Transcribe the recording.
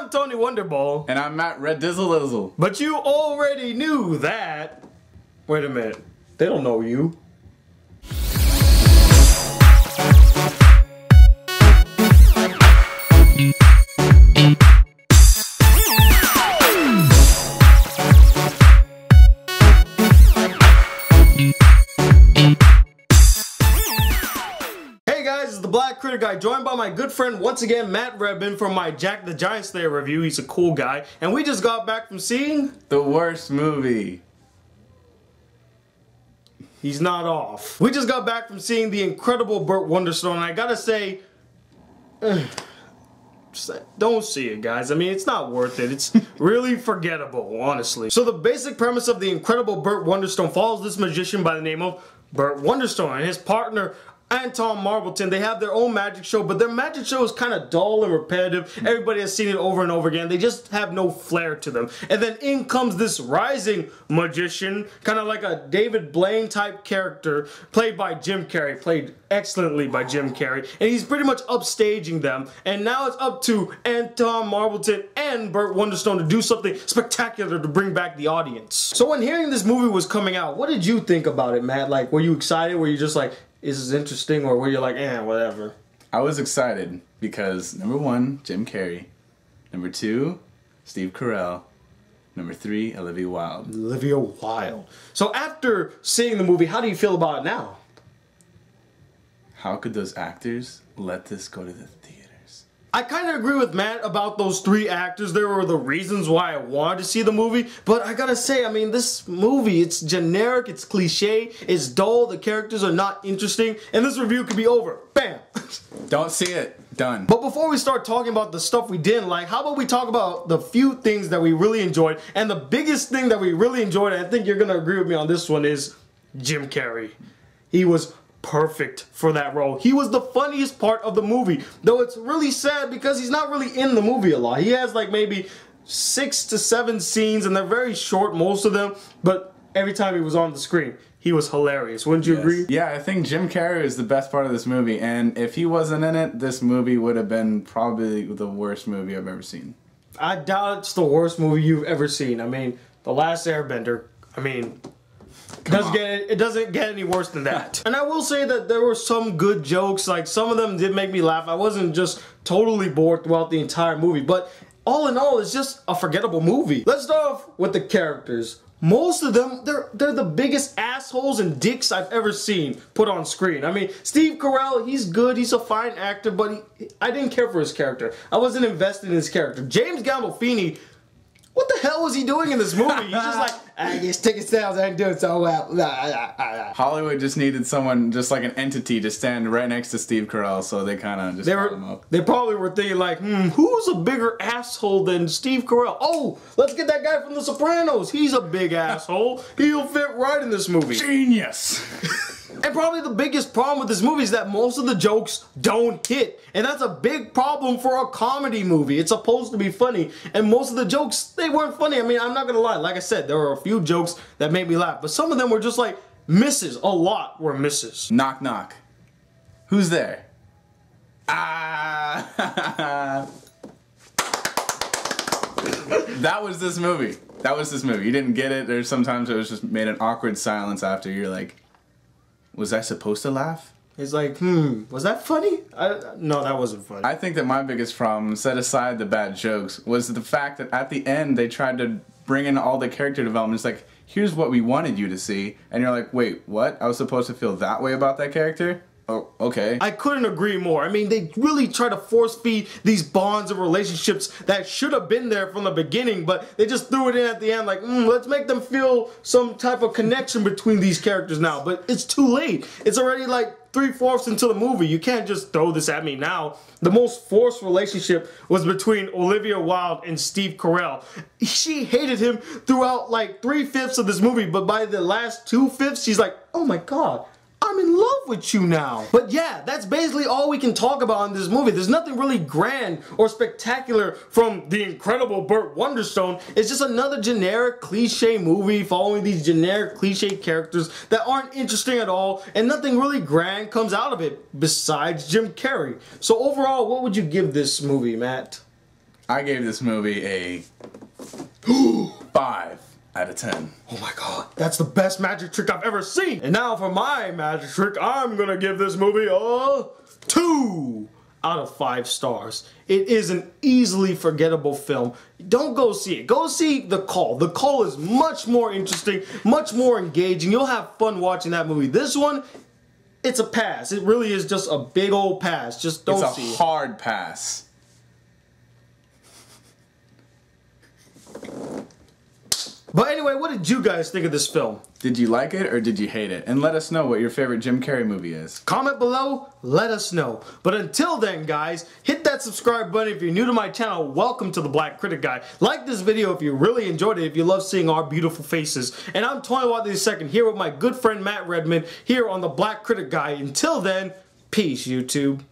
I'm Tony Wonderball. And I'm Matt Red Dizzle Dizzle. But you already knew that. Wait a minute. They don't know you. The Black Critic Guy, joined by my good friend once again, Matt Redman, from my Jack the Giant Slayer review. He's a cool guy, and we just got back from seeing the worst movie. He's not off. We just got back from seeing the Incredible Burt Wonderstone, and I gotta say, don't see it, guys. I mean, it's not worth it. It's really forgettable, honestly. So the basic premise of the Incredible Burt Wonderstone follows this magician by the name of Burt Wonderstone and his partner Anton Marbleton. They have their own magic show, but their magic show is kind of dull and repetitive. Everybody has seen it over and over again. They just have no flair to them. And then in comes this rising magician, kind of like a David Blaine type character, played by Jim Carrey, played excellently by Jim Carrey. And he's pretty much upstaging them. And now it's up to Anton Marbleton and Burt Wonderstone to do something spectacular to bring back the audience. So when hearing this movie was coming out, what did you think about it, Matt? Like, were you excited? Were you just like, this is interesting, or were you like, whatever? I was excited because number one, Jim Carrey. Number two, Steve Carell. Number three, Olivia Wilde. Olivia Wilde. So after seeing the movie, how do you feel about it now? How could those actors let this go to the theaters? I kind of agree with Matt about those three actors. There were the reasons why I wanted to see the movie. But I gotta say, I mean, this movie, it's generic, it's cliche, it's dull, the characters are not interesting, and this review could be over. Bam! Don't see it. Done. But before we start talking about the stuff we didn't like, how about we talk about the few things that we really enjoyed? And the biggest thing that we really enjoyed, and I think you're gonna agree with me on this one, is Jim Carrey. He was perfect for that role. He was the funniest part of the movie, though it's really sad because he's not really in the movie a lot. He has like maybe 6 to 7 scenes, and they're very short, most of them, but every time he was on the screen, he was hilarious. Wouldn't you agree? Yeah, I think Jim Carrey is the best part of this movie, and if he wasn't in it, this movie would have been probably the worst movie I've ever seen. I doubt it's the worst movie you've ever seen. I mean, The Last Airbender, I mean, it doesn't get any worse than that. And I will say that there were some good jokes, like some of them did make me laugh. I wasn't just totally bored throughout the entire movie, but all in all, it's just a forgettable movie. Let's start off with the characters. Most of them, they're the biggest assholes and dicks I've ever seen put on screen. I mean, Steve Carell, he's good, he's a fine actor, but I didn't care for his character. I wasn't invested in his character. James Gandolfini, what the hell was he doing in this movie? He's just like, I guess ticket sales ain't doing so well. Hollywood just needed someone, just like an entity, to stand right next to Steve Carell, so they kind of just brought him up. They probably were thinking like, who's a bigger asshole than Steve Carell? Oh, let's get that guy from The Sopranos. He's a big asshole. He'll fit right in this movie. Genius! And probably the biggest problem with this movie is that most of the jokes don't hit. And that's a big problem for a comedy movie. It's supposed to be funny. And most of the jokes, they weren't funny. I mean, I'm not gonna lie. Like I said, there were a few jokes that made me laugh. But some of them were just like misses. A lot were misses. Knock, knock. Who's there? Ah! That was this movie. That was this movie. You didn't get it. There's sometimes it was just made an awkward silence after. You're like, was I supposed to laugh? It's like, was that funny? No, that wasn't funny. I think that my biggest problem, set aside the bad jokes, was the fact that at the end they tried to bring in all the character development. It's like, here's what we wanted you to see. And you're like, wait, what? I was supposed to feel that way about that character? Oh, okay. I couldn't agree more. I mean, they really try to force feed these bonds and relationships that should have been there from the beginning, but they just threw it in at the end like, let's make them feel some type of connection between these characters now. But it's too late. It's already like 3/4 into the movie. You can't just throw this at me now. The most forced relationship was between Olivia Wilde and Steve Carell. She hated him throughout like 3/5 of this movie, but by the last 2/5, she's like, oh my god, I'm in love with you now. But yeah, that's basically all we can talk about in this movie. There's nothing really grand or spectacular from The Incredible Burt Wonderstone. It's just another generic cliche movie following these generic cliche characters that aren't interesting at all, and nothing really grand comes out of it besides Jim Carrey. So overall, what would you give this movie, Matt? I gave this movie a 5 out of 10. Oh my god, that's the best magic trick I've ever seen! And now for my magic trick, I'm gonna give this movie a 2 out of 5 stars. It is an easily forgettable film. Don't go see it. Go see The Call. The Call is much more interesting, much more engaging. You'll have fun watching that movie. This one, it's a pass. It really is just a big old pass. Just don't see it. It's a hard pass. But anyway, what did you guys think of this film? Did you like it or did you hate it? And let us know what your favorite Jim Carrey movie is. Comment below, let us know. But until then, guys, hit that subscribe button if you're new to my channel. Welcome to the Black Critic Guy. Like this video if you really enjoyed it, if you love seeing our beautiful faces. And I'm Tony Watt II here with my good friend Matt Redman here on the Black Critic Guy. Until then, peace, YouTube.